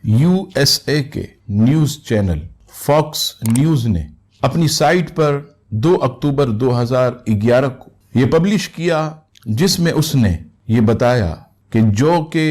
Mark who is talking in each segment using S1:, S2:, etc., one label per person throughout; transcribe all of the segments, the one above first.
S1: USA کے news channel Fox news نے اپنی سائٹ پر 2 اکتوبر 2011 کو یہ پبلش کیا، جس میں اس نے یہ بتایا کہ جو کہ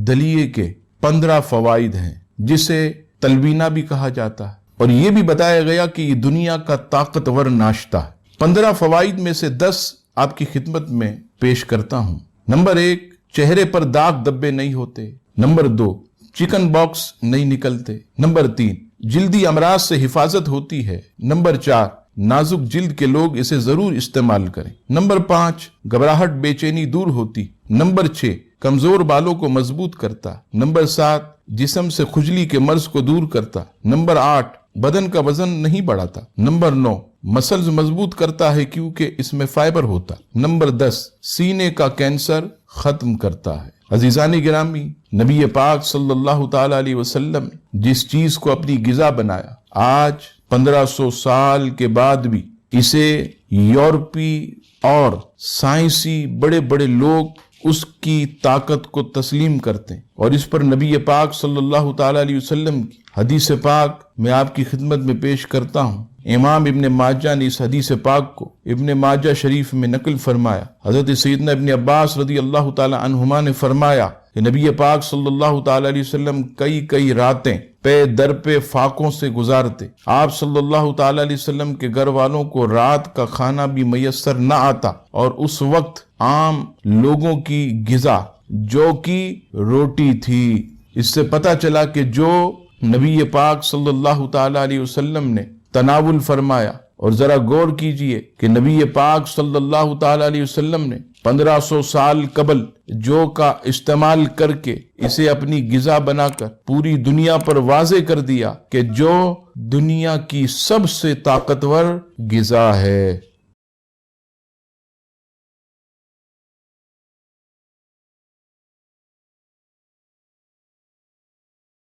S1: دلیے کے 15 فوائد ہیں، جسے تلبینہ بھی کہا جاتا ہے، اور یہ بھی بتایا گیا کہ یہ دنیا کا طاقتور ناشتہ ہے۔ 15 فوائد میں سے 10 آپ کی خدمت میں پیش کرتا ہوں۔ نمبر 1، چہرے پر داغ دبے نہیں ہوتے۔ نمبر 2، چکن باکس نہیں نکلتے۔ نمبر 3، جلدی امراض سے حفاظت ہوتی ہے۔ نمبر 4، نازک جلد کے لوگ اسے ضرور استعمال کریں۔ نمبر 5، گھبراہٹ بے چینی دور ہوتی۔ نمبر 6، کمزور بالوں کو مضبوط کرتا۔ نمبر 7، جسم سے خجلی کے مرض کو دور کرتا۔ نمبر 8، بدن کا وزن نہیں بڑھاتا۔ نمبر 9، مسلز مضبوط کرتا ہے کیونکہ اس میں فائبر ہوتا۔ نمبر 10، سینے کا کینسر ختم کرتا ہے۔ عزیزان گرامی، نبی پاک صلی اللہ تعالی علیہ وسلم جس چیز کو اپنی غذا بنایا، آج 1500 سال کے بعد بھی اسے یورپی اور سائنسی بڑے بڑے لوگ اس کی طاقت کو تسلیم کرتے ہیں، اور اس پر نبی پاک صلی اللہ تعالی علیہ وسلم کی حدیث پاک میں آپ کی خدمت میں پیش کرتا ہوں۔ امام ابن ماجہ نے اس حدیث پاک کو ابن ماجہ شریف میں نقل فرمایا۔ حضرت سیدنا ابن عباس رضی اللہ تعالی عنہما نے فرمایا کہ نبی پاک صلی اللہ تعالی علیہ وسلم کئی راتیں پے در پہ فاقوں سے گزارتے۔ آپ صلی اللہ تعالی علیہ وسلم کے گھر والوں کو رات کا کھانا بھی میسر نہ آتا، اور اس وقت عام لوگوں کی غذا جو کی روٹی تھی۔ اس سے پتہ چلا کہ جو نبی پاک صلی اللہ تعالی علیہ وسلم نے تناول فرمایا، اور ذرا غور کیجئے کہ نبی پاک صلی اللہ تعالی علیہ وسلم نے 1500 سال قبل جو کا استعمال کر کے اسے اپنی غذا بنا کر پوری دنیا پر واضح کر دیا کہ جو دنیا کی سب سے طاقتور غذا ہے۔